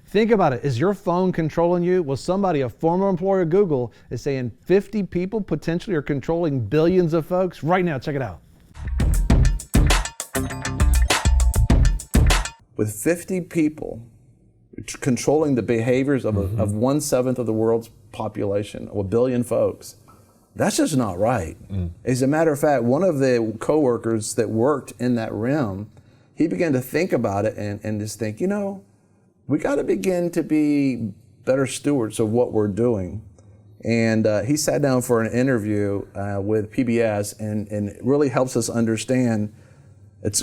Think about it. Is your phone controlling you? Well, somebody, a former employer of Google, is saying 50 people potentially are controlling billions of folks. Right now, check it out. With 50 people controlling the behaviors of 1/7 of the world's population, or a billion folks, that's just not right. As a matter of fact, one of the coworkers that worked in that realm, he began to think about it and just think, you know, we got to begin to be better stewards of what we're doing. And he sat down for an interview with PBS, and it really helps us understand.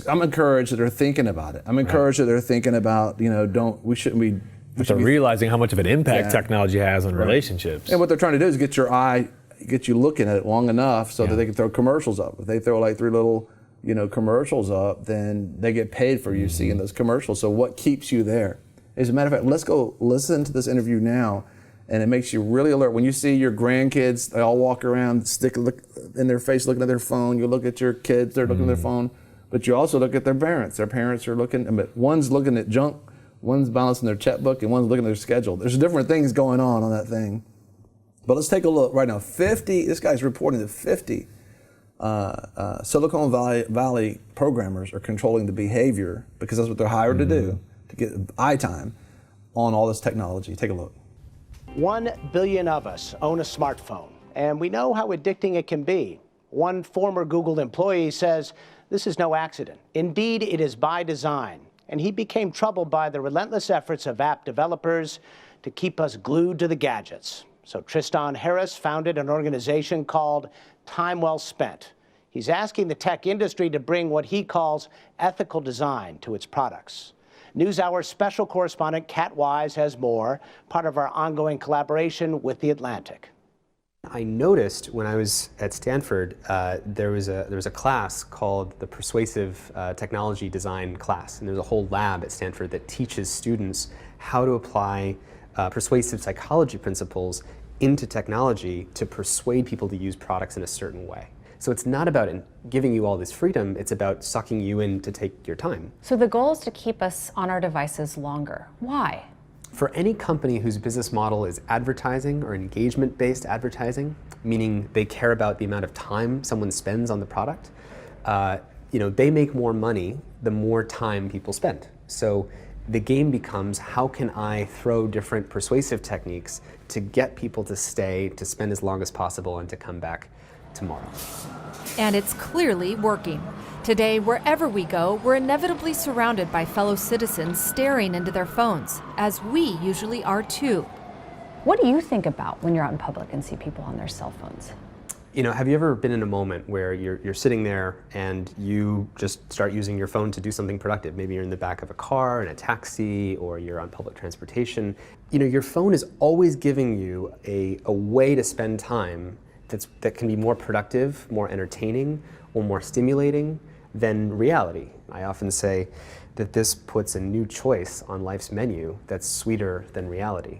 I'm encouraged that they're thinking about it. I'm encouraged that they're thinking about, you know, we shouldn't be. They're realizing how much of an impact technology has on relationships. And what they're trying to do is get you looking at it long enough so that they can throw commercials up. If they throw like 3 little, you know, commercials up, then they get paid for you seeing those commercials. So what keeps you there? As a matter of fact, let's go listen to this interview now, and it makes you really alert. When you see your grandkids, they all walk around, look in their face, looking at their phone. You look at your kids, they're looking at their phone. But you also look at their parents. Their parents are looking, but one's looking at junk, one's balancing their checkbook, and one's looking at their schedule. There's different things going on that thing. But let's take a look right now. This guy's reporting that 50 Silicon Valley programmers are controlling the behavior, because that's what they're hired to do, to get eye time on all this technology. Take a look. 1 billion of us own a smartphone, and we know how addicting it can be. One former Google employee says this is no accident. Indeed, it is by design. And he became troubled by the relentless efforts of app developers to keep us glued to the gadgets. So Tristan Harris founded an organization called Time Well Spent. He's asking the tech industry to bring what he calls ethical design to its products. NewsHour special correspondent Kat Wise has more, part of our ongoing collaboration with The Atlantic. I noticed when I was at Stanford, there was a class called the Persuasive Technology Design class, and there's a whole lab at Stanford that teaches students how to apply persuasive psychology principles into technology to persuade people to use products in a certain way. So it's not about giving you all this freedom, it's about sucking you in to take your time. So the goal is to keep us on our devices longer. Why? For any company whose business model is advertising or engagement-based advertising, meaning they care about the amount of time someone spends on the product, they make more money the more time people spend. So the game becomes, how can I throw different persuasive techniques to get people to stay, to spend as long as possible, and to come back tomorrow. And it's clearly working. Today, wherever we go, we're inevitably surrounded by fellow citizens staring into their phones, as we usually are too. What do you think about when you're out in public and see people on their cell phones? You know, have you ever been in a moment where you're sitting there and you just start using your phone to do something productive? Maybe you're in the back of a car, in a taxi, or you're on public transportation. You know, your phone is always giving you a way to spend time that can be more productive, more entertaining, or more stimulating than reality. I often say that this puts a new choice on life's menu that's sweeter than reality.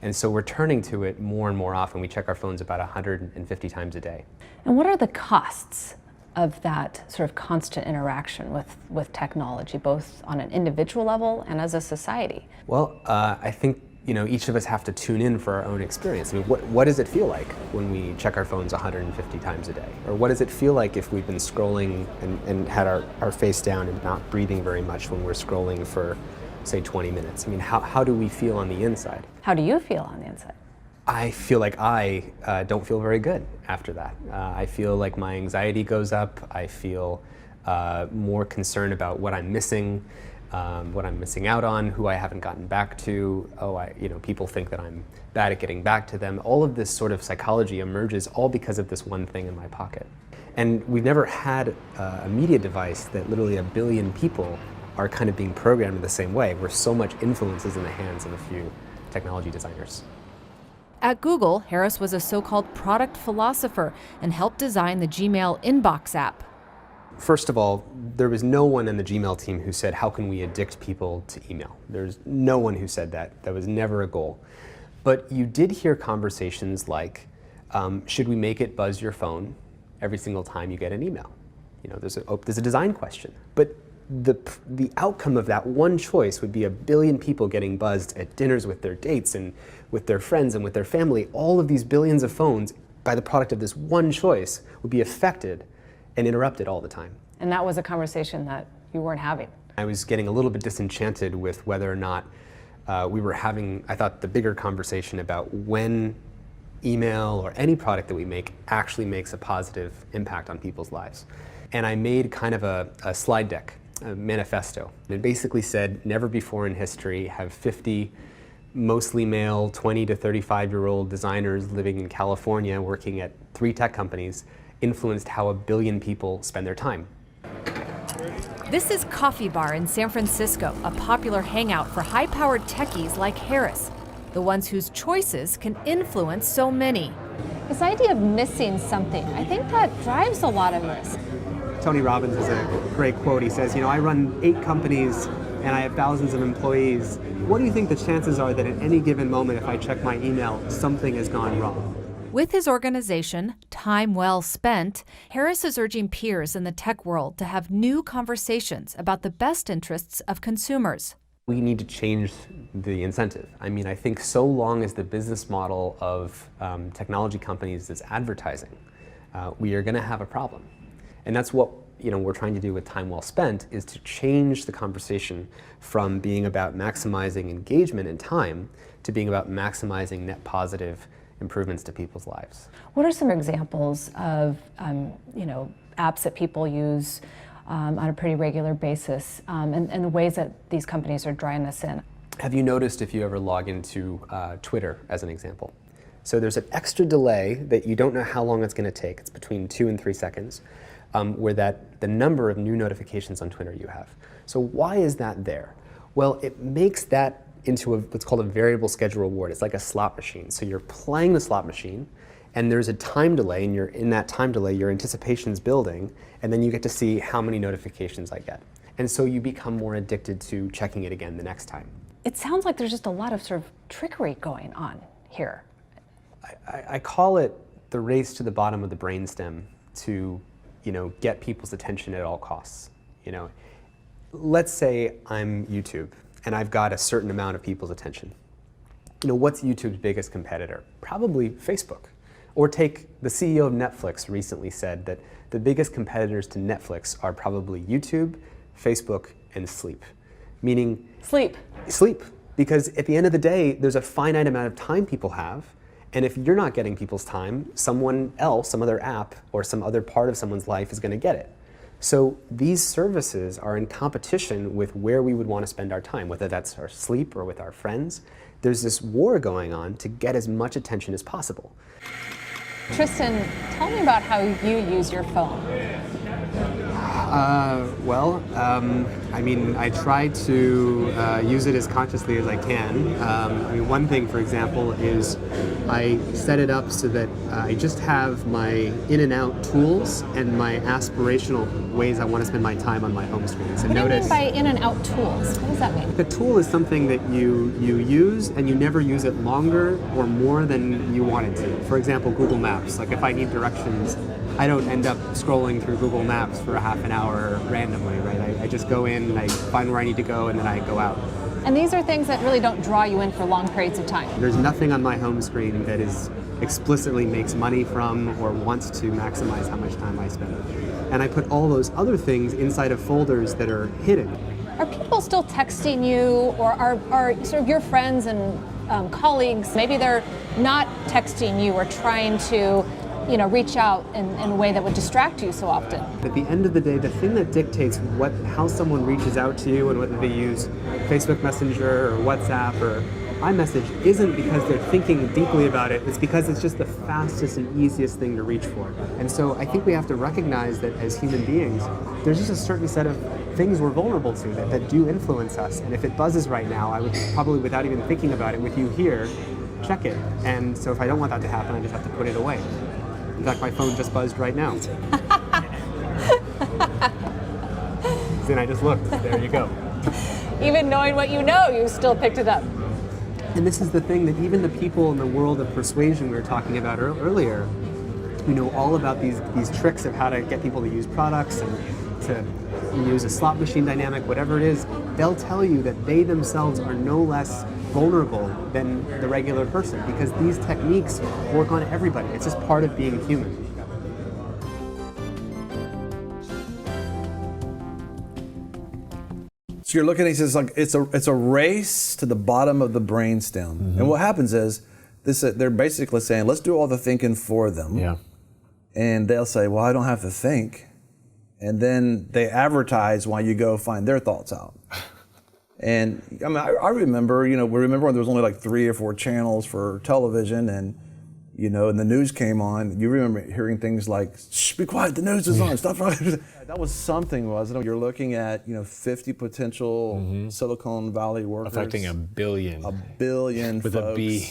And so we're turning to it more and more often. We check our phones about 150 times a day. And what are the costs of that sort of constant interaction with technology, both on an individual level and as a society? Well, I think each of us have to tune in for our own experience. I mean, what does it feel like when we check our phones 150 times a day? Or what does it feel like if we've been scrolling and had our face down and not breathing very much when we're scrolling for, say, 20 minutes? I mean, how do we feel on the inside? How do you feel on the inside? I feel like I don't feel very good after that. I feel like my anxiety goes up. I feel more concerned about what I'm missing. What I'm missing out on, who I haven't gotten back to. People think that I'm bad at getting back to them. All of this sort of psychology emerges all because of this one thing in my pocket. And we've never had a media device that literally 1 billion people are kind of being programmed in the same way, where so much influence is in the hands of a few technology designers. At Google, Harris was a so-called product philosopher and helped design the Gmail Inbox app. First of all, there was no one in the Gmail team who said, how can we addict people to email? There's no one who said that. That was never a goal. But you did hear conversations like, should we make it buzz your phone every single time you get an email? There's a design question. But the outcome of that one choice would be 1 billion people getting buzzed at dinners with their dates and with their friends and with their family. All of these billions of phones, by the product of this one choice, would be affected and interrupted all the time. And that was a conversation that you weren't having. I was getting a little bit disenchanted with whether or not we were having, I thought, the bigger conversation about when email or any product that we make actually makes a positive impact on people's lives. And I made kind of a slide deck, a manifesto. It basically said, never before in history have 50 mostly male 20 to 35-year-old designers living in California working at 3 tech companies influenced how 1 billion people spend their time. This is Coffee Bar in San Francisco, a popular hangout for high-powered techies like Harris, the ones whose choices can influence so many. This idea of missing something, I think that drives a lot of this. Tony Robbins has a great quote. He says, I run 8 companies and I have thousands of employees. What do you think the chances are that at any given moment, if I check my email, something has gone wrong? With his organization, Time Well Spent, Harris is urging peers in the tech world to have new conversations about the best interests of consumers. We need to change the incentive. I think so long as the business model of technology companies is advertising, we are going to have a problem. And that's what we're trying to do with Time Well Spent, is to change the conversation from being about maximizing engagement and time to being about maximizing net positive improvements to people's lives. What are some examples of apps that people use on a pretty regular basis, and the ways that these companies are drawing this in? Have you noticed, if you ever log into Twitter as an example? So there's an extra delay that you don't know how long it's going to take. It's between 2 and 3 seconds, where the number of new notifications on Twitter you have. So why is that there? Well, it makes that into what's called a variable schedule reward. It's like a slot machine. So you're playing the slot machine, and there's a time delay, and in that time delay, your anticipation's building, and then you get to see how many notifications I get. And so you become more addicted to checking it again the next time. It sounds like there's just a lot of sort of trickery going on here. I call it the race to the bottom of the brainstem to, get people's attention at all costs. Let's say I'm YouTube, and I've got a certain amount of people's attention. What's YouTube's biggest competitor? Probably Facebook. Or take the CEO of Netflix recently said that the biggest competitors to Netflix are probably YouTube, Facebook, and sleep. Meaning Sleep. Because at the end of the day, there's a finite amount of time people have, and if you're not getting people's time, someone else, some other app, or some other part of someone's life is going to get it. So these services are in competition with where we would want to spend our time, whether that's our sleep or with our friends. There's this war going on to get as much attention as possible. Tristan, tell me about how you use your phone. I try to use it as consciously as I can. One thing, for example, is I set it up so that I just have my in and out tools and my aspirational ways I want to spend my time on my home screen. So What do you mean by in and out tools? What does that mean? The tool is something that you use and you never use it longer or more than you want it to. For example, Google Maps. Like if I need directions, I don't end up scrolling through Google Maps for a half an hour randomly, right? I just go in, I find where I need to go, and then I go out. And these are things that really don't draw you in for long periods of time. There's nothing on my home screen that is explicitly makes money from or wants to maximize how much time I spend. And I put all those other things inside of folders that are hidden. Are people still texting you, or are sort of your friends and colleagues, maybe they're not texting you or trying to reach out in a way that would distract you so often? At the end of the day, the thing that dictates how someone reaches out to you and whether they use Facebook Messenger or WhatsApp or iMessage isn't because they're thinking deeply about it. It's because it's just the fastest and easiest thing to reach for. And so I think we have to recognize that as human beings, there's just a certain set of things we're vulnerable to that do influence us. And if it buzzes right now, I would probably, without even thinking about it with you here, check it. And so if I don't want that to happen, I just have to put it away. In fact, my phone just buzzed right now. Then I just looked. There you go. Even knowing what you know, you still picked it up. And this is the thing that even the people in the world of persuasion we were talking about earlier, who know all about these tricks of how to get people to use products and to you use a slot machine dynamic, whatever it is, they'll tell you that they themselves are no less vulnerable than the regular person because these techniques work on everybody. It's just part of being human. So you're looking at it, like it's a race to the bottom of the brainstem. And what happens is they're basically saying, let's do all the thinking for them. Yeah. And they'll say, well, I don't have to think. And then they advertise while you go find their thoughts out. And I mean, I remember, we remember when there was only like 3 or 4 channels for television, and and the news came on. You remember hearing things like, "Shh, be quiet, the news is on, stop." That was something, wasn't it? You're looking at 50 potential Silicon Valley workers Affecting a billion. A billion With folks. a B.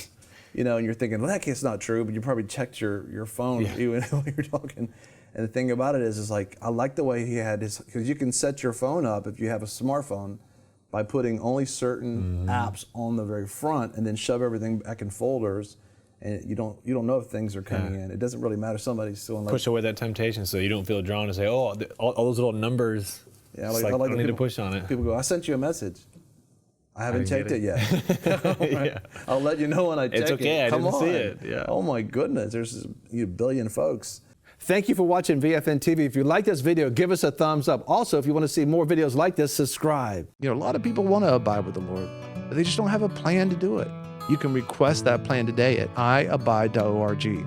And you're thinking, well, that can't not true, but you probably checked your phone even while you're talking. And the thing about it is like, I like the way he had his, because you can set your phone up if you have a smartphone by putting only certain apps on the very front and then shove everything back in folders, and you don't know if things are coming in. It doesn't really matter. Somebody's still in, like, Push away that temptation so you don't feel drawn to say, oh, all those little numbers. Yeah, It's like, I need to push on it. People go, I sent you a message. I haven't checked didn't it yet. Yeah. I'll let you know when I check it. It's okay, I Come didn't on. see it. Yeah. Oh my goodness, there's a billion folks. Thank you for watching VFN TV. If you like this video, give us a thumbs up. Also, if you want to see more videos like this, subscribe. A lot of people want to abide with the Lord, but they just don't have a plan to do it. You can request that plan today at iabide.org.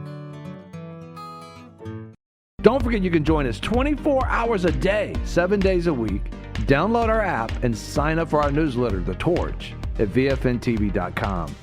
Don't forget you can join us 24 hours a day, 7 days a week. Download our app and sign up for our newsletter, The Torch, at vfntv.com.